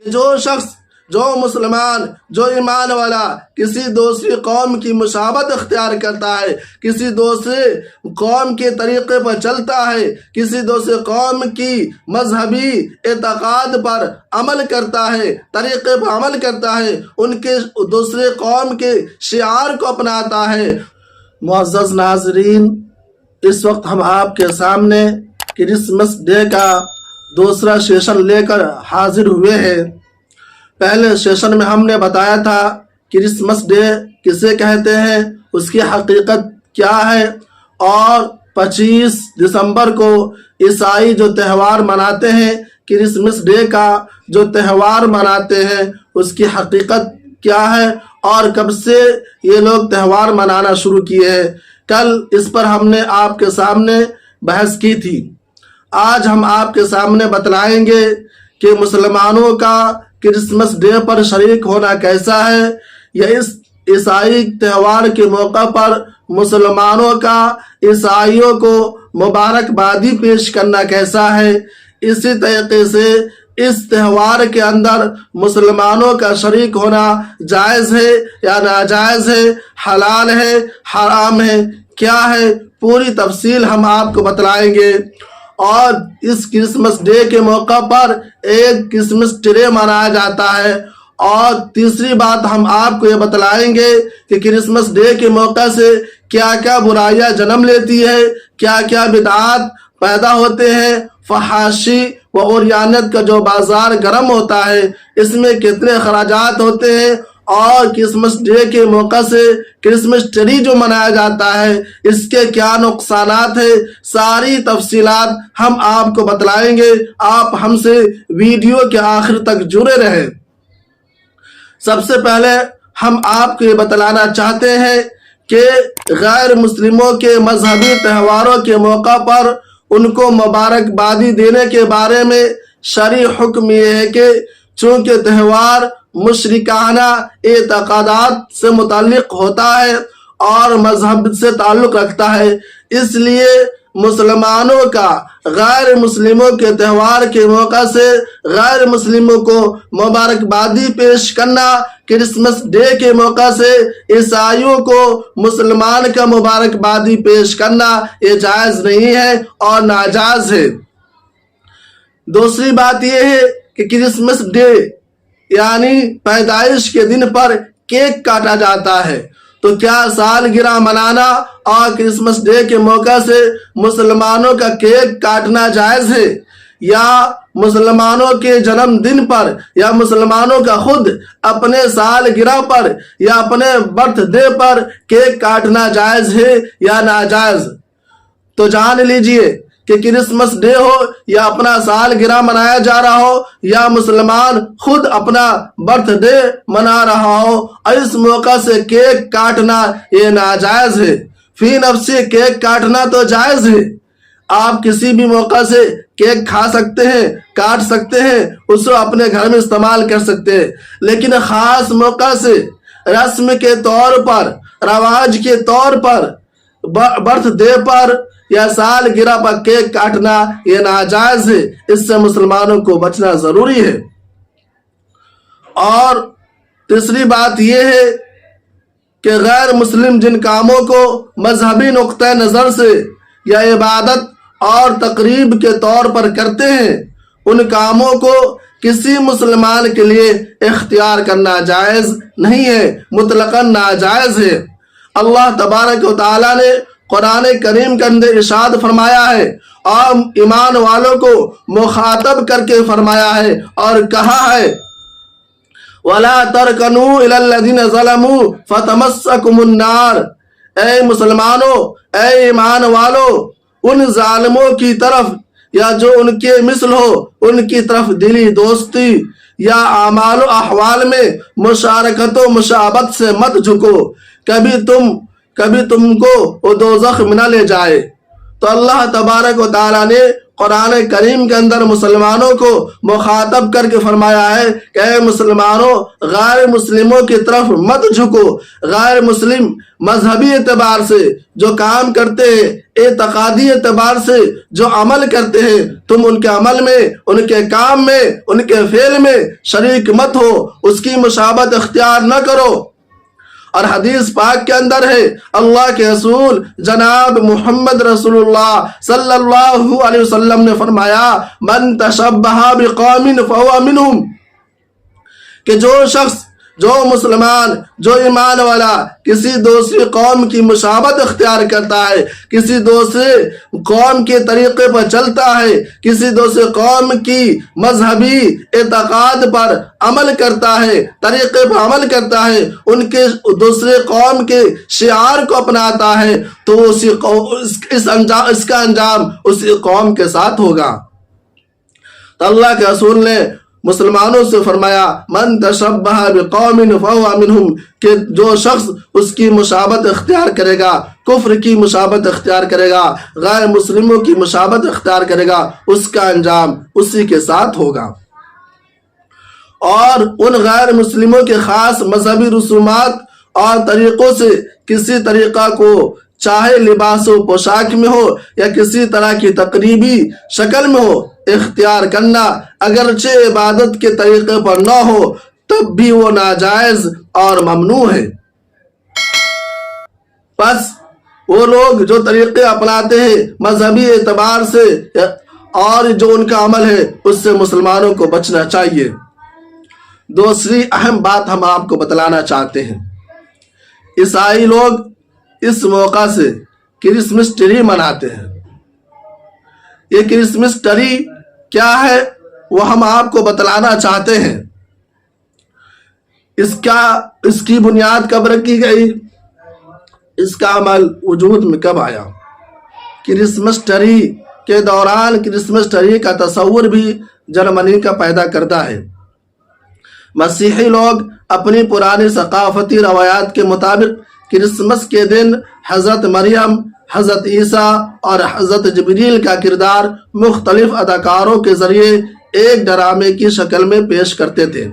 جو مسلمان جو ایمان والا کسی دوسری قوم کی مشابہت اختیار کرتا ہے، کسی دوسرے قوم کے طریقے پر چلتا ہے، کسی دوسرے قوم کی مذہبی اعتقاد پر عمل کرتا ہے، طریقے پر عمل کرتا ہے، ان کے دوسرے قوم کے شعار کو اپناتا ہے۔ معزز ناظرین، اس وقت ہم آپ کے سامنے کرسمس ڈے کا دوسرا سیشن لے کر حاضر ہوئے ہیں۔ پہلے سیشن میں ہم نے بتایا تھا کرسمس ڈے کسے کہتے ہیں، اس کی حقیقت کیا ہے، اور 25 دسمبر کو عیسائی جو تہوار مناتے ہیں، کرسمس ڈے کا جو تہوار مناتے ہیں، اس کی حقیقت کیا ہے اور کب سے یہ لوگ تہوار منانا شروع کیے ہیں۔ کل اس پر ہم نے آپ کے سامنے بحث کی تھی۔ آج ہم آپ کے سامنے بتلائیں گے کہ مسلمانوں کا کرسمس ڈے پر شریک ہونا کیسا ہے، یا اس عیسائی تہوار کے موقع پر مسلمانوں کا عیسائیوں کو مبارکبادی پیش کرنا کیسا ہے۔ اسی طریقے سے اس تہوار کے اندر مسلمانوں کا شریک ہونا جائز ہے یا ناجائز ہے، حلال ہے حرام ہے، کیا ہے، پوری تفصیل ہم آپ کو بتلائیں گے۔ اور اس کرسمس ڈے کے موقع پر ایک کرسمس ٹری منایا جاتا ہے۔ اور تیسری بات ہم آپ کو یہ بتلائیں گے کہ کرسمس ڈے کے موقع سے کیا کیا برائیاں جنم لیتی ہے، کیا کیا بدعات پیدا ہوتے ہیں، فحاشی و عریانت کا جو بازار گرم ہوتا ہے اس میں کتنے اخراجات ہوتے ہیں، اور کرسمس ڈے کے موقع سے کرسمس ٹری جو منایا جاتا ہے اس کے کیا نقصانات ہیں، ساری تفصیلات ہم آپ کو بتلائیں گے۔ آپ ہم سے ویڈیو کے آخر تک جڑے رہیں۔ سب سے پہلے ہم آپ کو یہ بتلانا چاہتے ہیں کہ غیر مسلموں کے مذہبی تہواروں کے موقع پر ان کو مبارکبادی دینے کے بارے میں شرعی حکم یہ ہے کہ چونکہ تہوار مشرکانہ اعتقادات سے متعلق ہوتا ہے اور مذہب سے تعلق رکھتا ہے، اس لیے مسلمانوں کا غیر مسلموں کے تہوار کے موقع سے غیر مسلموں کو مبارکبادی پیش کرنا، کرسمس ڈے کے موقع سے عیسائیوں کو مسلمان کا مبارکبادی پیش کرنا یہ جائز نہیں ہے اور ناجائز ہے۔ دوسری بات یہ ہے کہ کرسمس ڈے یعنی پیدائش کے دن پر کیک کاٹا جاتا ہے، تو کیا سالگرہ منانا اور کرسمس ڈے کے موقع سے مسلمانوں کا کیک کاٹنا جائز ہے، یا مسلمانوں کے جنم دن پر یا مسلمانوں کا خود اپنے سالگرہ پر یا اپنے برتھ ڈے پر کیک کاٹنا جائز ہے یا ناجائز؟ تو جان لیجئے کہ کرسمس ڈے ہو یا اپنا سالگرہ منایا جا رہا ہو یا مسلمان خود اپنا برتھ ڈے منا رہا ہو، اس موقع سے کیک کاٹنا یہ ناجائز ہے۔ فی نفسی کیک کاٹنا تو جائز ہے، آپ کسی بھی موقع سے کیک کھا سکتے ہیں، کاٹ سکتے ہیں، اس کو اپنے گھر میں استعمال کر سکتے ہیں، لیکن خاص موقع سے رسم کے طور پر، رواج کے طور پر، برتھ ڈے پر یا سالگرہ پر کیک کاٹنا یہ ناجائز ہے، اس سے مسلمانوں کو بچنا ضروری ہے۔ اور تیسری بات یہ ہے کہ غیر مسلم جن کاموں کو مذہبی نقطہ نظر سے یا عبادت اور تقریب کے طور پر کرتے ہیں، ان کاموں کو کسی مسلمان کے لیے اختیار کرنا جائز نہیں ہے، مطلقاً ناجائز ہے۔ اللہ تبارک و تعالیٰ نے قرآن کریم کے اندر ارشاد فرمایا ہے اور ایمان والوں کو مخاطب کر کے فرمایا ہے اور کہا ہے وَلَا تَرْكَنُوا إِلَى الَّذِينَ ظَلَمُوا فَتَمَسَّكُمُ النَّارِ، اے مسلمانوں، اے ایمان والو، ان ظالموں کی طرف یا جو ان کے مثل ہو ان کی طرف دلی دوستی یا اعمال و احوال میں مشارکت و مشابہت سے مت جھکو، کبھی تم کو وہ دوزخ میں نہ لے جائے۔ تو اللہ تبارک و تعالیٰ نے قرآن کریم کے اندر مسلمانوں کو مخاطب کر کے فرمایا ہے کہ اے مسلمانوں غیر مسلموں کی طرف مت جھکو، غیر مسلم مذہبی اعتبار سے جو کام کرتے ہیں، اعتقادی اعتبار سے جو عمل کرتے ہیں، تم ان کے عمل میں، ان کے کام میں، ان کے فعل میں شریک مت ہو، اس کی مشابہت اختیار نہ کرو۔ اور حدیث پاک کے اندر ہے، اللہ کے رسول جناب محمد رسول اللہ صلی اللہ علیہ وسلم نے فرمایا من تشبہ بقوم فہو منہم، کہ جو شخص، جو مسلمان، جو ایمان والا کسی دوسری قوم کی مشابہت اختیار کرتا ہے، کسی دوسرے قوم کے طریقے پر چلتا ہے، کسی دوسرے قوم کی مذہبی اعتقاد پر عمل کرتا ہے، طریقے پر عمل کرتا ہے، ان کے دوسرے قوم کے شعار کو اپناتا ہے، تو اس کا انجام اسی قوم کے ساتھ ہوگا۔ تو اللہ کے رسول نے مسلمانوں سے فرمایا من تشبہ بقوم فہو منہم، کہ جو شخص اس کی مشابہت اختیار کرے گا، کفر کی مشابہت اختیار کرے گا، غیر مسلموں کی مشابہت اختیار کرے گا، اس کا انجام اسی کے ساتھ ہوگا۔ اور ان غیر مسلموں کے خاص مذہبی رسومات اور طریقوں سے کسی طریقہ کو، چاہے لباس و پوشاک میں ہو یا کسی طرح کی تقریبی شکل میں ہو، اختیار کرنا اگرچہ عبادت کے طریقے پر نہ ہو تب بھی وہ ناجائز اور ممنوع ہے۔ پس وہ لوگ جو طریقے اپناتے ہیں مذہبی اعتبار سے اور جو ان کا عمل ہے اس سے مسلمانوں کو بچنا چاہیے۔ دوسری اہم بات ہم آپ کو بتلانا چاہتے ہیں، عیسائی لوگ اس موقع سے کرسمس ٹری مناتے ہیں۔ یہ کرسمس ٹری کیا ہے وہ ہم آپ کو بتلانا چاہتے ہیں۔ اس کی بنیاد کب رکھی گئی، اس کا عمل وجود میں کب آیا۔ کرسمس ٹری کے دوران کرسمس ٹری کا تصور بھی جرمنی کا پیدا کرتا ہے۔ مسیحی لوگ اپنی پرانی ثقافتی روایات کے مطابق کرسمس کے دن حضرت مریم، حضرت عیسیٰ اور حضرت جبریل کا کردار مختلف اداکاروں کے ذریعے ایک ڈرامے کی شکل میں پیش کرتے تھے۔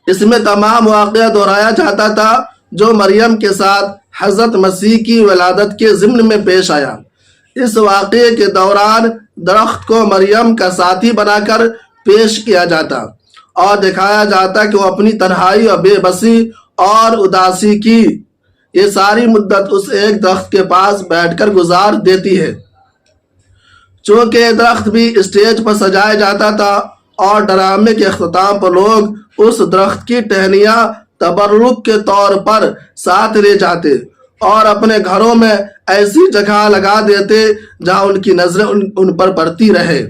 اس میں تمام واقعہ دہرایا جاتا تھا جو مریم کے ساتھ حضرت مسیح کی ولادت کے ضمن میں پیش آیا۔ اس واقعے کے دوران درخت کو مریم کا ساتھی بنا کر پیش کیا جاتا اور دکھایا جاتا کہ وہ اپنی تنہائی اور بے بسی اور اداسی کی یہ ساری مدت اس ایک درخت کے پاس بیٹھ کر گزار دیتی ہے۔ چونکہ درخت بھی اسٹیج پر سجایا جاتا تھا اور ڈرامے کے اختتام پر لوگ اس درخت کی ٹہنیاں تبرک کے طور پر ساتھ لے جاتے اور اپنے گھروں میں ایسی جگہ لگا دیتے جہاں ان کی نظریں ان پر پڑتی رہے۔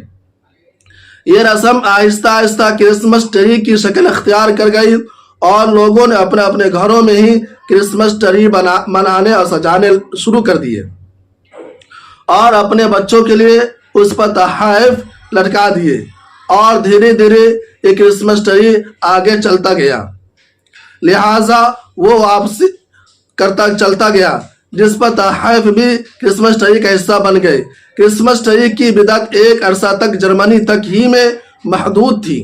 یہ رسم آہستہ آہستہ کرسمس ٹری کی شکل اختیار کر گئی اور لوگوں نے اپنے اپنے گھروں میں ہی کرسمس ٹری منانے اور سجانے شروع کر دیے اور اپنے بچوں کے لیے اس پر تحائف لٹکا دیے، اور دھیرے دھیرے یہ کرسمس ٹری آگے چلتا گیا، لہٰذا وہ واپسی چلتا گیا، جس پر تحائف بھی کرسمس ٹری کا حصہ بن گئے۔ کرسمس ٹری کی بدعت ایک عرصہ تک جرمنی تک ہی میں محدود تھی۔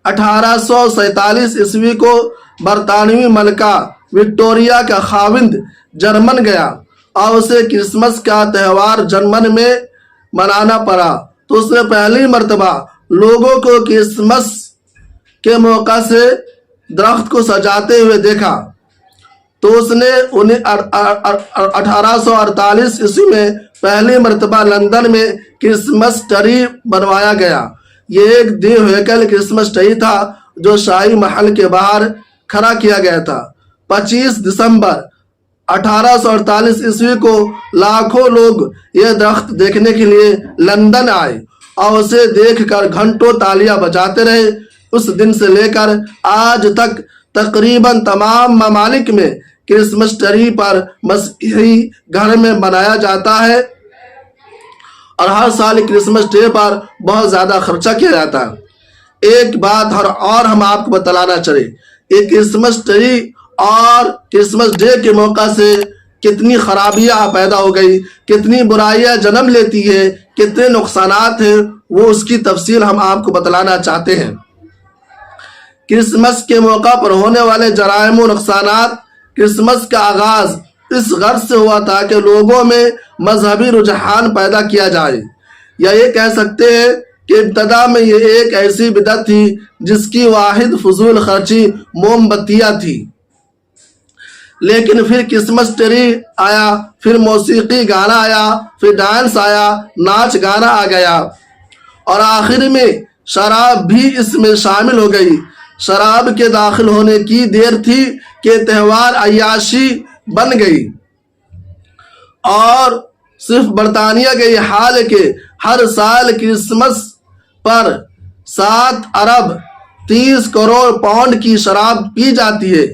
1847 عیسوی کو برطانوی ملکہ وکٹوریہ کا خاوند جرمن گیا اور اسے کرسمس کا تہوار جرمن میں منانا پڑا، تو اس نے پہلی مرتبہ لوگوں کو کرسمس کے موقع سے درخت کو سجاتے ہوئے دیکھا، تو اس نے 1848 عیسوی میں پہلی مرتبہ لندن میں کرسمس ٹری بنوایا گیا۔ یہ ایک دیو ہیکل کرسمس ٹری تھا جو شاہی محل کے باہر کھڑا کیا گیا تھا۔ 25 دسمبر 1848 عیسوی کو لاکھوں لوگ یہ درخت دیکھنے کے لیے لندن آئے اور اسے دیکھ کر گھنٹوں تالیاں بجاتے رہے۔ اس دن سے لے کر آج تک تقریباً تمام ممالک میں کرسمس ٹری پر مسیحی گھر میں منایا جاتا ہے اور ہر سال کرسمس ڈے پر بہت زیادہ خرچہ کیا جاتا ہے۔ ایک بات اور ہم آپ کو بتلانا چاہیے، یہ کرسمس ٹری اور کرسمس ڈے کے موقع سے کتنی خرابیاں پیدا ہو گئی، کتنی برائیاں جنم لیتی ہے، کتنے نقصانات ہیں، وہ اس کی تفصیل ہم آپ کو بتلانا چاہتے ہیں۔ کرسمس کے موقع پر ہونے والے جرائم و نقصانات۔ کرسمس کا آغاز اس غرض سے ہوا تھا کہ لوگوں میں مذہبی رجحان پیدا کیا جائے، یا یہ کہہ سکتے ہیں کہ ابتدا میں یہ ایک ایسی بدعت تھی جس کی واحد فضول خرچی موم بتیاں تھی، لیکن پھر کرسمس ٹری آیا، پھر موسیقی گانا آیا، پھر ڈانس آیا، ناچ گانا آ گیا، اور آخر میں شراب بھی اس میں شامل ہو گئی۔ شراب کے داخل ہونے کی دیر تھی کہ تہوار عیاشی بن گئی، اور صرف برطانیہ کا یہ حال ہے کہ ہر سال کرسمس پر 7 ارب 30 کروڑ پاؤنڈ کی شراب پی جاتی ہے۔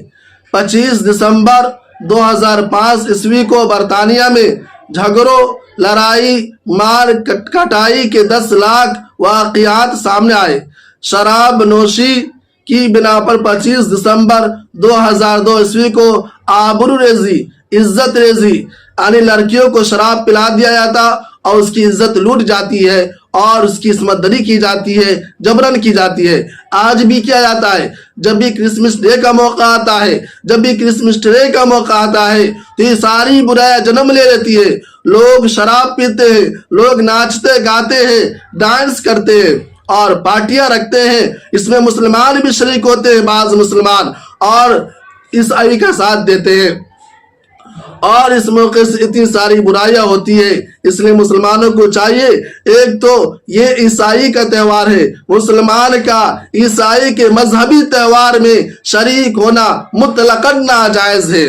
25 دسمبر 2005 عیسوی کو برطانیہ میں جھگڑوں، لڑائی، مار کٹائی کے 10 لاکھ واقعات سامنے آئے۔ شراب نوشی کی بنا پر 25 دسمبر 2002 عیسوی کو آبرو ریزی، عزت ریزی، یعنی لڑکیوں کو شراب پلا دیا جاتا اور اس کی عزت لوٹ جاتی ہے اور اس کی عصمت دری کی جاتی ہے، جبرن کی جاتی ہے۔ آج بھی کیا جاتا ہے، جب بھی کرسمس ڈے کا موقع آتا ہے، جب بھی کرسمس ٹرے کا موقع آتا ہے تو یہ ساری برائیاں جنم لے لیتی ہے۔ لوگ شراب پیتے ہیں، لوگ ناچتے گاتے ہیں، ڈانس کرتے ہیں اور پارٹیاں رکھتے ہیں۔ اس میں مسلمان بھی شریک ہوتے ہیں، بعض مسلمان، اور عیسائی کا ساتھ دیتے ہیں، اور اس موقع سے اتنی ساری برائیاں ہوتی ہے۔ اس لیے مسلمانوں کو چاہیے، ایک تو یہ عیسائی کا تہوار ہے، مسلمان کا عیسائی کے مذہبی تہوار میں شریک ہونا مطلقاً ناجائز ہے۔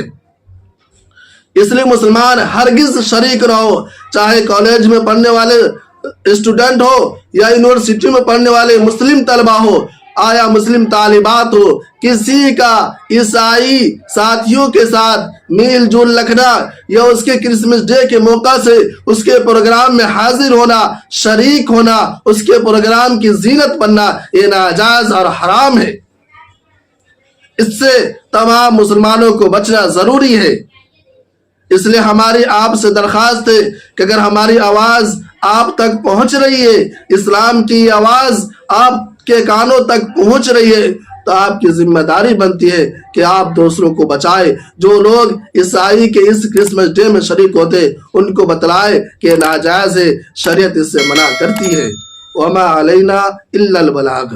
اس لیے مسلمان ہرگز شریک نہ ہو، چاہے کالج میں پڑھنے والے اسٹوڈنٹ ہو یا یونیورسٹی میں پڑھنے والے مسلم طلبہ ہو، آیا مسلم طالبات ہو، کسی کا عیسائی ساتھیوں کے ساتھ میل جول رکھنا یا اس کے کرسمس ڈے کے موقع سے اس کے پروگرام میں حاضر ہونا، شریک ہونا، اس کے پروگرام کی زینت بننا، یہ ناجائز اور حرام ہے۔ اس سے تمام مسلمانوں کو بچنا ضروری ہے۔ اس لیے ہماری آپ سے درخواست ہے کہ اگر ہماری آواز آپ تک پہنچ رہی ہے، اسلام کی آواز آپ کے کانوں تک پہنچ رہی ہے، تو آپ کی ذمہ داری بنتی ہے کہ آپ دوسروں کو بچائے۔ جو لوگ عیسائی کے اس کرسمس ڈے میں شریک ہوتے ان کو بتلائے کہ ناجائز ہے، شریعت اس سے منع کرتی ہے۔ وما علینا الا البلاغ۔